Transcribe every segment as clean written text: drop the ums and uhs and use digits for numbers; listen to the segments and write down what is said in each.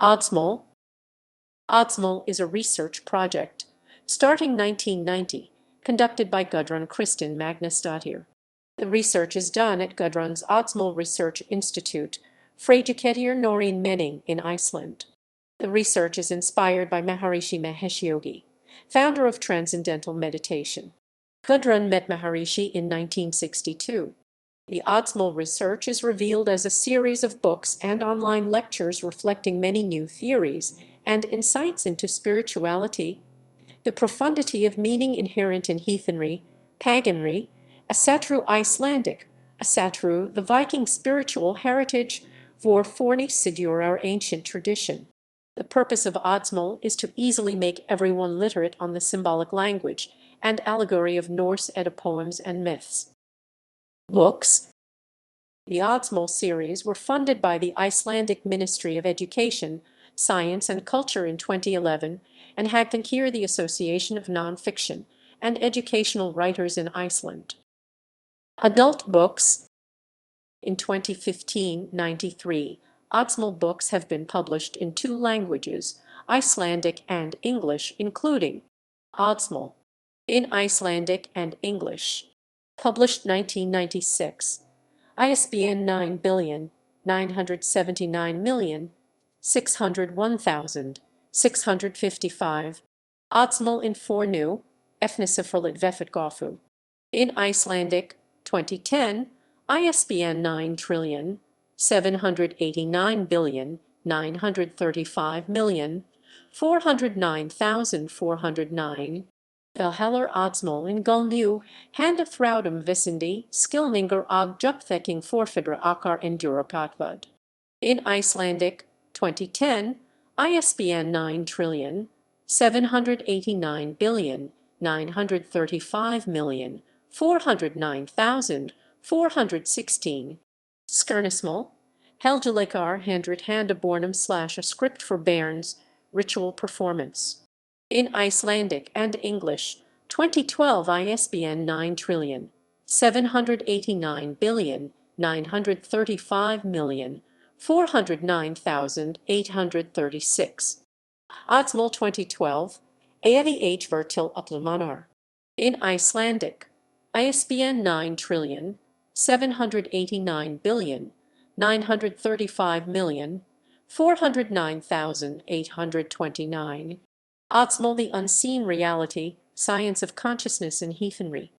Óðsmál. Óðsmál is a research project, starting 1990, conducted by Guðrún Kristín Magnúsdóttir. The research is done at Guðrún's Óðsmál-research institute, Freyjukettir, Norræn in Iceland. The research is inspired by Maharishi Mahesh Yogi, founder of Transcendental Meditation. Guðrún met Maharishi in 1962. The Óðsmál-research is revealed as a series of books and online lectures reflecting many new theories and insights into spirituality, the profundity of meaning inherent in Heathenry, Paganry, Asatru Icelandic, Asatru the Viking spiritual heritage, forni siður our ancient tradition. The purpose of Óðsmál is to easily make everyone literate on the symbolic language and allegory of Norse Edda poems and myths. Books. The Óðsmál series were funded by the Icelandic Ministry of Education, Science and Culture in 2011 and Heathenry, the Association of Non-Fiction and Educational Writers in Iceland. Adult books. In 2015, 93 Óðsmál books have been published in 2 languages, Icelandic and English, including Óðsmál in Icelandic and English. Published 1996. ISBN 9,979,601,655. Óðsmál in fornu, efnisafralitvefatgofu. In Icelandic, 2010, ISBN 9,789,935,409,409. Valhallar Óðsmál in Gulnu, handa throudum visindi, skilningur og jupthekking forfidra akar endurapatvad. In Icelandic, 2010, ISBN 9,789,935,409,416. Skirnismal, Helgelikar handrit handabornum / a script for bairns, ritual performance. In Icelandic and English, 2012 ISBN 9,789,935,409,836. Óðsmál 2012, Evi H. Vertil Uplamanar. In Icelandic, ISBN 9,789,935,409,829. Óðsmál, the Unseen Reality, Science of Consciousness in Heathenry.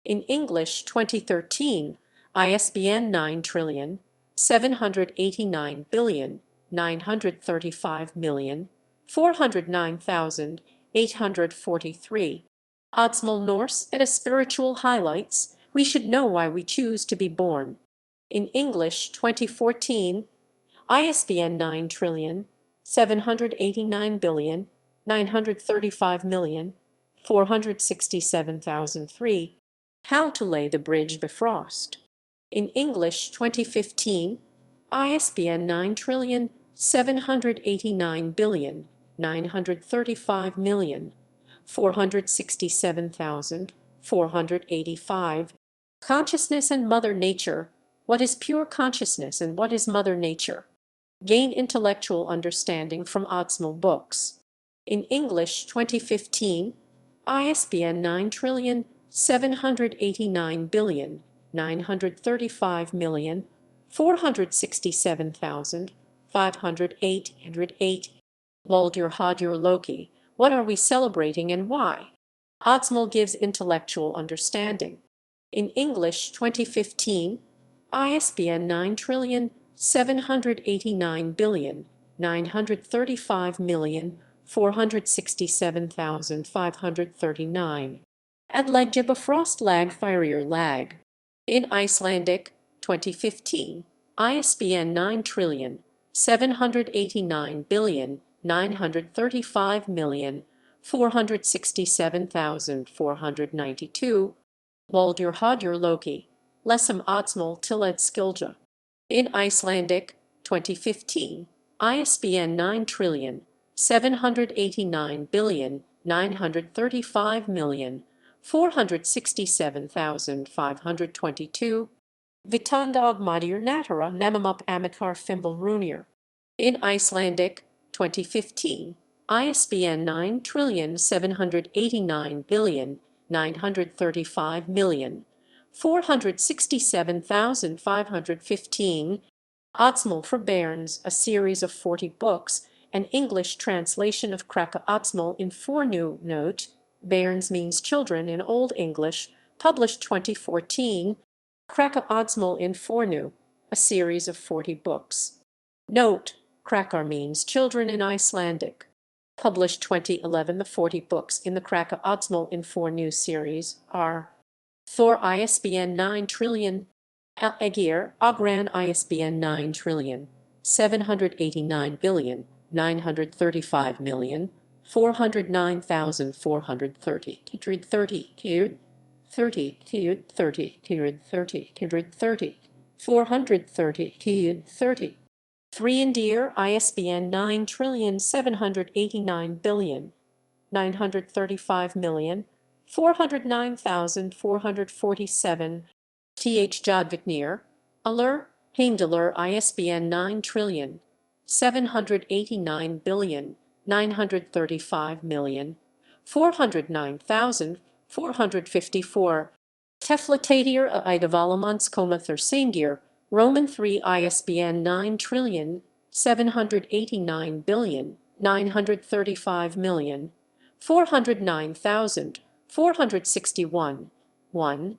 In English, 2013, ISBN 9,789,935,409,843. Óðsmál Norse Edda Spiritual Highlights, We Should Know Why We Choose to Be Born. In English, 2014, ISBN 9,789,935,467,003. How to Lay the Bridge Bifrost. In English, 2015, ISBN 9,789,935,467,485. Consciousness and Mother Nature. What is pure consciousness and what is Mother Nature? Gain intellectual understanding from Óðsmál books. In English, 2015, ISBN 9,789,935,467,508. Luldur Hadur Loki, What Are We Celebrating and Why? Óðsmál gives intellectual understanding. In English, 2015, ISBN 9,789,935,467,539. Adlegja Bifrost lag Fyrir lag. In Icelandic, 2015, ISBN 9,789,935,467,492. Luldur Hadur Loki, Lesum Óðsmál Tiled Skilja. In Icelandic, 2015, ISBN 9,789,935,467,522. Vitanda og Madir Natara Nemamup Amikar Fimbul Runir. In Icelandic, 2015, ISBN 9789935,467,515. Óðsmál for Bairns, a series of 40 books, an English translation of Kraka Óðsmál in fornu. Note: Bairns means children in Old English, published 2014. Kraka Óðsmál in fornu, a series of 40 books. Note: Krakar means children in Icelandic. Published 2011. The 40 books in the Kraka Óðsmál in fornu series are Thor ISBN 9 Ægir Ágran ISBN 978993935,409,430 430 3 Indir ISBN 9789940,409,447. Th. Jodviknir, Allur, Heimdallur ISBN 9,789,935,409,454. Teflatadir Idavalamans Sangir, Roman 3 ISBN 9,789,935,409,461. 1.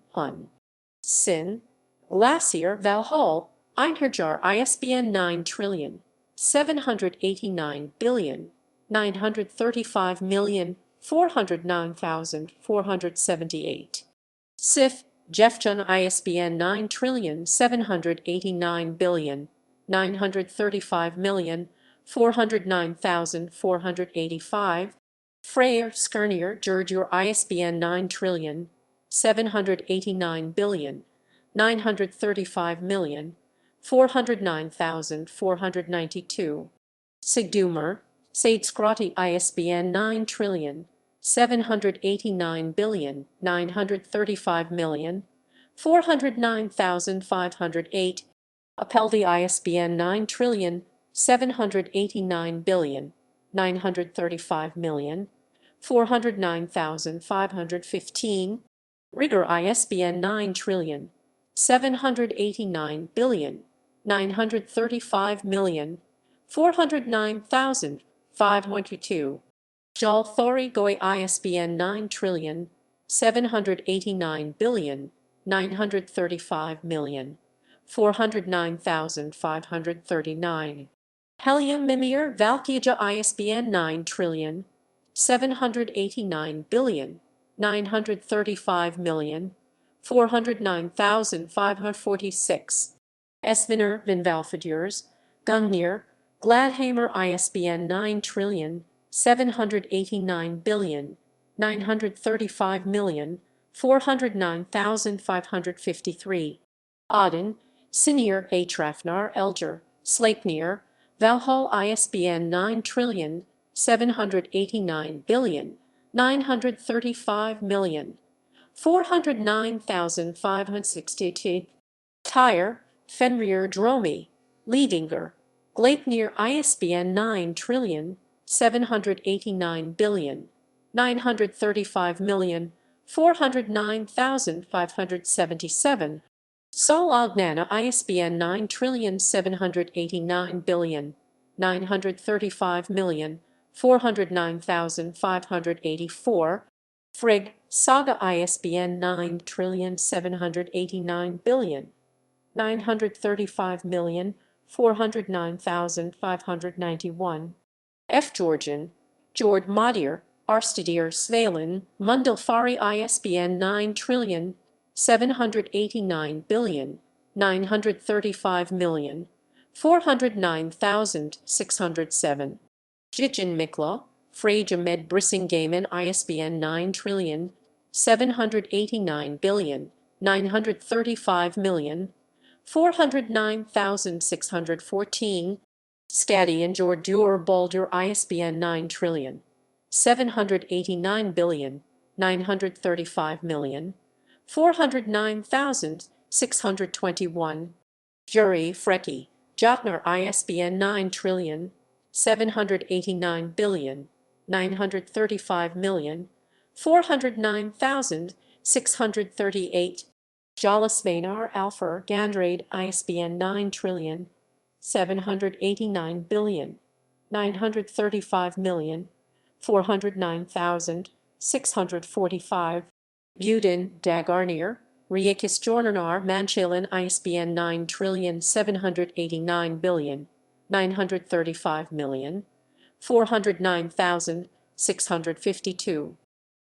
Sin. Lasir Valhall, Einherjar ISBN 9,789,935,409,478. Sif. Jefjun ISBN 9,789,935,409,485. Freyr Skirnir Gergjur ISBN 9,789,935,409,492. Sigdumer, Saidskrati ISBN 9,789,935,409,508. Appeldi ISBN 9,789,935,409,515. Rigger ISBN 9,789,935,409,502. Jal Thori Goi ISBN 9,789,935,409,539. Helium Mimir Valkija ISBN 9,789,935,409,546. Esviner Vinvalfadurs, Gungnir, Gladhamer ISBN 9,789,935,409,553. Auden, Sinir Atrafnar Elger, Sleipnir, Valhall ISBN 9,789,935,409,562. Tyre, Fenrir Dromi, Leadinger, Gleipnir ISBN 9,789,935,409,577. Sol Agnana ISBN 9,789,935,409,584. Frigg, Saga ISBN 9,789,935,409,591. F. Georgian, Jord Madir, Arstadir Svalin, Mundalfari ISBN 9,789,935,409,607. Jijin Mikla, Freyjumed Brissingamen ISBN 9,789,935,409,614. Skadi and Jordur Baldur ISBN 9,789,935,409,621. Juri Freki, Jotnar ISBN 9,789,935,409,614. 789,935,409,638. Jalasveinar Alfar Gandrade ISBN 9,789,935,409,645. Budin Dagarnir Riekis Jornanar Manchilin ISBN 9,789,935,409,652.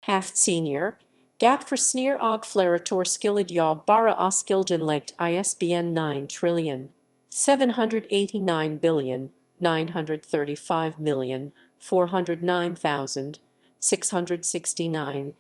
Haft Senior Gat for Sneer Og Flerator Skilidja Bara Oskilgenlegt ISBN 9,789,935,409,669.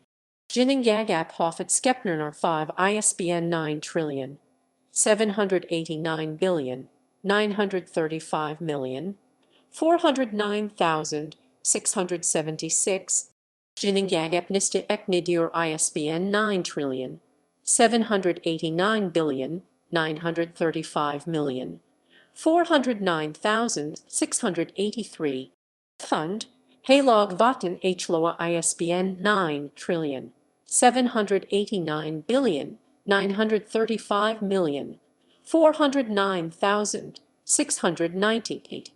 Jinningagap Hoffet Skepnernar 5 ISBN 9,789,935,409,676. Jinningagap Nista Eknidur ISBN 9,789,935,409,683. Fund Halog Vatin Hloa ISBN 9,789,935,409,698.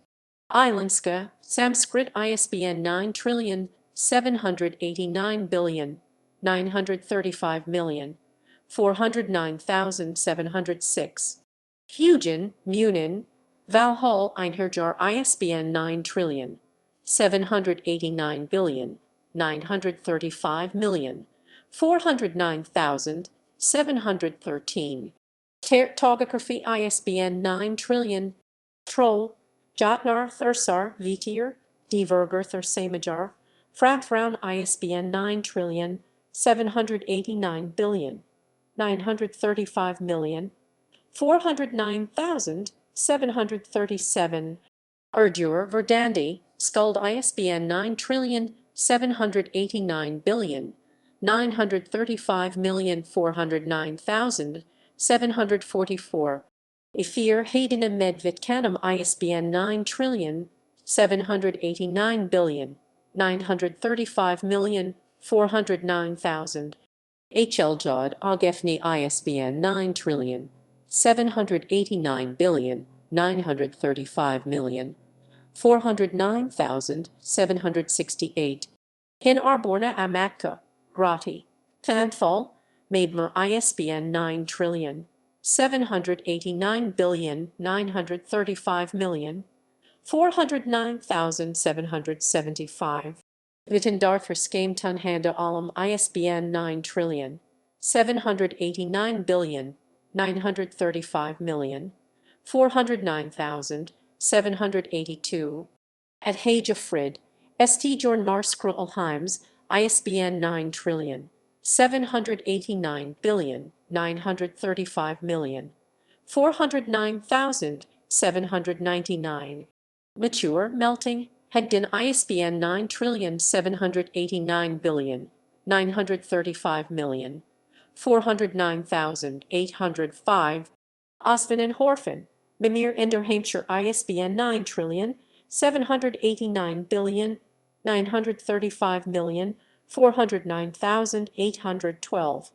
Islandska Sanskrit ISBN 9,789,935,409,706. Hugin, Munin, Valhall Einherjar ISBN 9,789,935,409,713. Togography ISBN 9,000,000. Troll, Jotnar Thursar Vitir, Diverger Thursamajar, Frathround ISBN 9,789,935,409,737. Urdur Verdandi, Skuld ISBN 9,789,935,409,744. Ifir Haydina Medvitkanam ISBN 9,789,935,409,000. Hljod Ogefni ISBN 9,789,935,409,768. Hin Arborna Amatka, Grati, Thanthal, Maidmer ISBN 9,789,935,409,775. Vittendarthur Skamtun Handa Alam ISBN 9,789,935,409,782. At Hagefrid, St. Jornarskru Alheims, ISBN 9,789,935,409,799. Mature Melting, Hegden ISBN 9,789,935,409,805. Osvin and Horfin, Mimir Enderheimshire ISBN 9,789,935,409,812.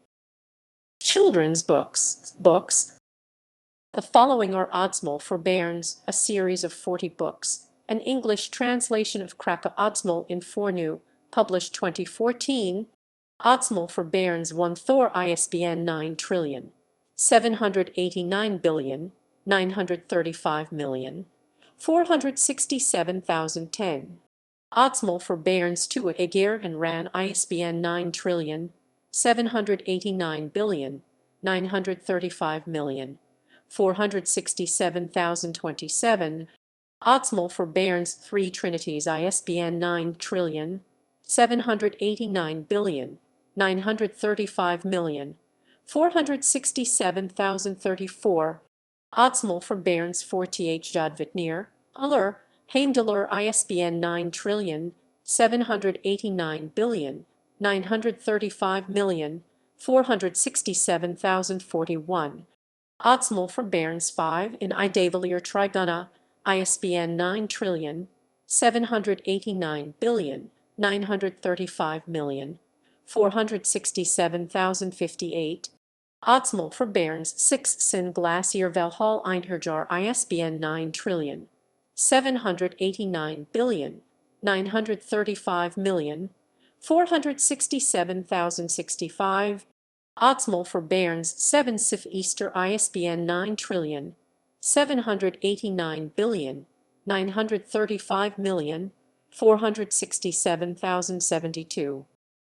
Children's books. The following are Óðsmál for Bairns, a series of 40 books, an English translation of Kraka Óðsmál in Fornu, published 2014. Óðsmál for Bairns 1 Thor ISBN 9,789,935,467,010. Óðsmál for Bairns 2 Aegir and Ran ISBN 9,789,935,467,027. Óðsmál for Bairns 3 Trinities ISBN 9,789,935,467,034. Óðsmál for Bairns 4th Jadvitnir, Allur, Heimdallur ISBN 9,789,935,467,041. Óðsmál for Bairns 5 in Idavallir Triguna, ISBN 9,000,000. 789,935,467,058. Óðsmál for Bairns 6 Sin Glacier Valhall Einherjar ISBN 9,789,935,467,065. Óðsmál for Bairns 7 Sif Easter ISBN 9,789,935,467,072.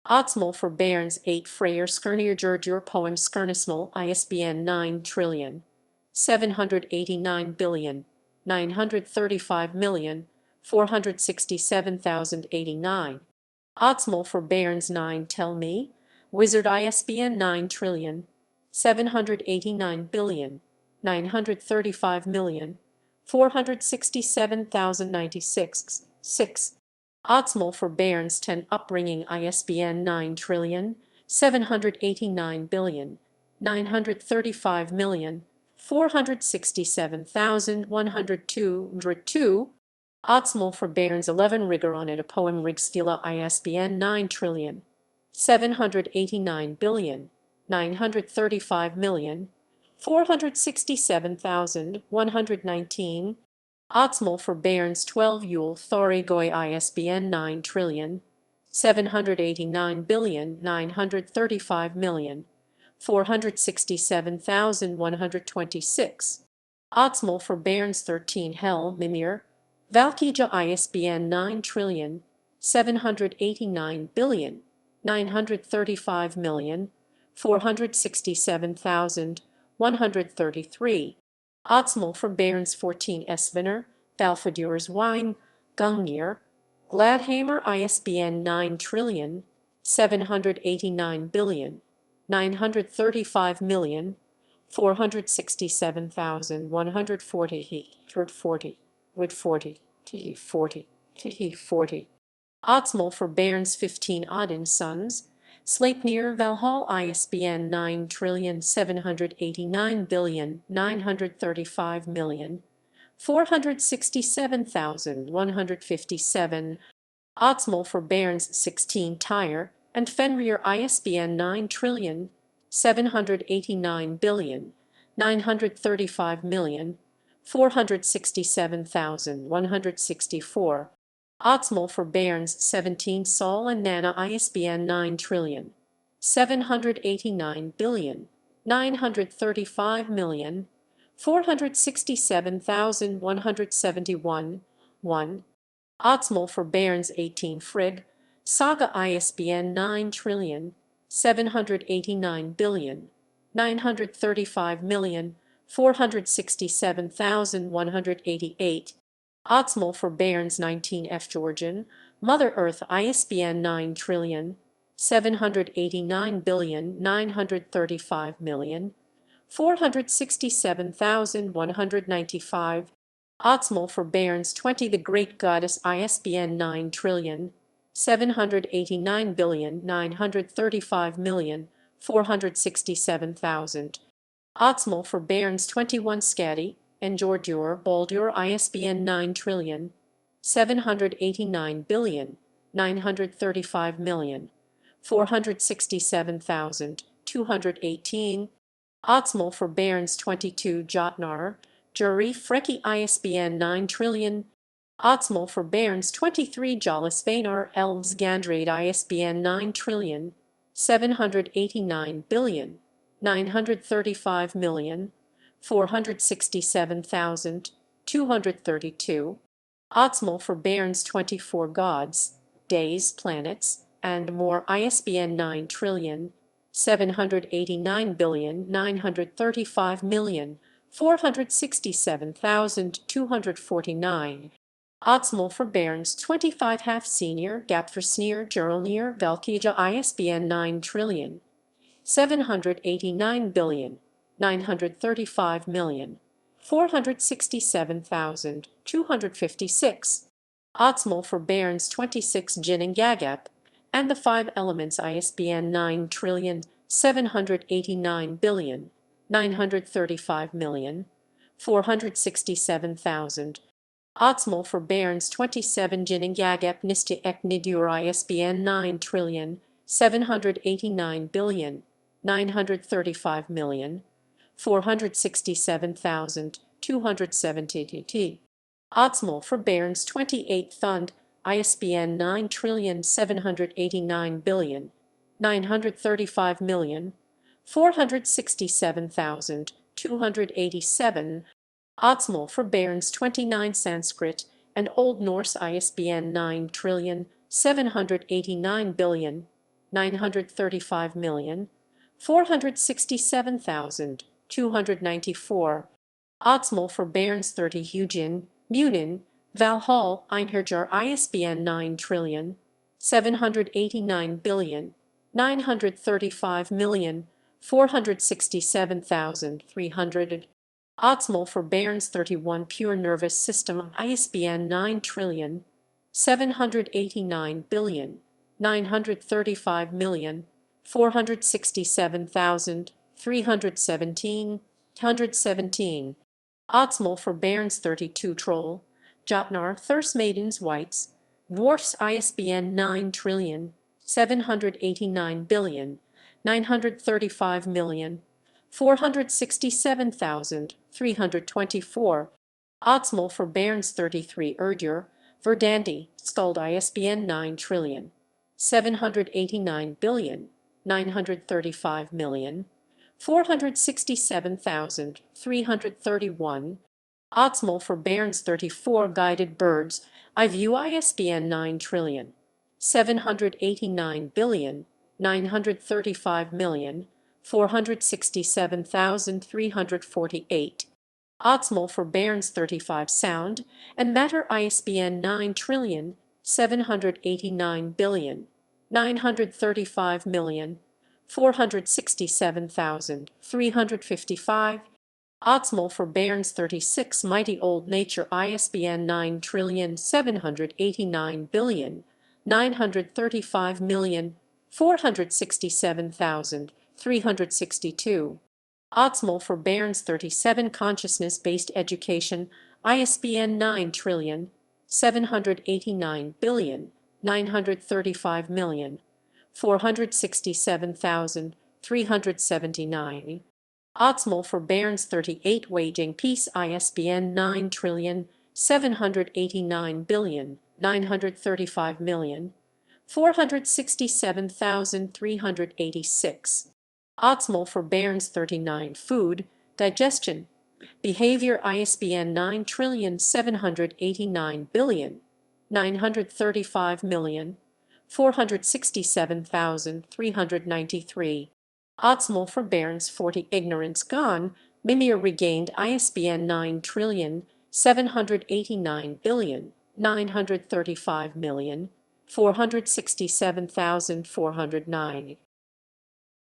Óðsmál for Bairns 8 Freyr Skirnir Jurjur Poem Skirnismal ISBN 9,789,935,467,089. Óðsmál for Bairns 9 Tell Me, Wizard ISBN 9,789,935,467,096. 6. Óðsmál for Bairns 10 Upbringing ISBN 9,789,935,467,102. 2. Óðsmál for Bairns 11 Rigor on it, a poem Rigsfila ISBN 9,789,935,467,119. Óðsmál for Bairns 12 Yule Thori Goi ISBN 9,789,935,467,126. Óðsmál for Bairns 13 Hel Mimir Valkija ISBN 9,789,935,467,133. Óðsmál for Bairns 14 Esvener, Balfadur's Wine, Gungnir, Gladhammer ISBN 9,789,935,467,140. Wood 40, TE 40, TE 40. Óðsmál for Bairns 15 Odin Sons, Sleipnir Valhall ISBN 9,789,935,467,157. Óðsmál for Bairns 16 Tyre and Fenrir ISBN 9,789,935,467,164. Óðsmál for Bairns 17 Sol and Nana ISBN 9,789,935,467,171. 1. Óðsmál for Bairns 18 Frigg, Saga ISBN 9,789,935,467,188. Óðsmál for Bairns 19 F Georgian, Mother Earth ISBN 9,789,935,467,195. Óðsmál for Bairns 20 The Great Goddess ISBN 9,789,935,467,000. Óðsmál for Bairns 21 Skadi, Enjordur Baldur ISBN 9,789,935,467,218. Óðsmál for Bairns 22 Jotnar, Jury Freki ISBN 9,000,000. Óðsmál for Bairns 23 Jolisveinar Elves Gandrade ISBN 9,789,935,467,232. Óðsmál for Bairns 24 Gods, Days, Planets, and More ISBN 9,789,935,467,249. Óðsmál for Bairns 25 Half Senior Gapfersnir Geralnir Valkija ISBN 9,789,935,467,256. Óðsmál for Bairns 26 Jin and Gagap, and the 5 Elements ISBN 9,789,935,467,000. Óðsmál for Bairns 27 Jinning Yagep Nisti Ek Nidur ISBN 9,789,935,467,270 Óðsmál for Bairns 28 Thund ISBN 9,789,935,467,287 Óðsmál for Bairns 29 Sanskrit and Old Norse ISBN 9,789,935,467,294 Óðsmál for Bairns 30 Hugin, Munin, Valhall, Einherjar ISBN 9,789,935,467,300 Óðsmál for Bairns 31 Pure Nervous System ISBN 9,789,935,467,317 117 Óðsmál for Bairns 32 Troll, Jotnar Thurs Maidens Whites, Dwarfs ISBN 9,789,935,467,324 Óðsmál for Bairns 33 Urdur, Verdandi, Skuld ISBN 9,789,935,467,331 Óðsmál for Bairns 34 Guided Birds, I View ISBN 9,789,935,467,348 Óðsmál for Bairns 35 Sound and Matter ISBN 9,789,935,467,355 Óðsmál for Bairns 36 Mighty Old Nature ISBN 9,789,935,467,362 Óðsmál for Bairns 37 Consciousness-Based Education ISBN 9,789,935,467,379 Óðsmál for Bairns 38 Waging Peace ISBN 9,789,935,467,386 Óðsmál for Bairns 39 Food, Digestion, Behavior ISBN 9,789,935,467,393 Óðsmál for Bairns 40 Ignorance Gone, Mimir Regained ISBN 9,789,935,467,409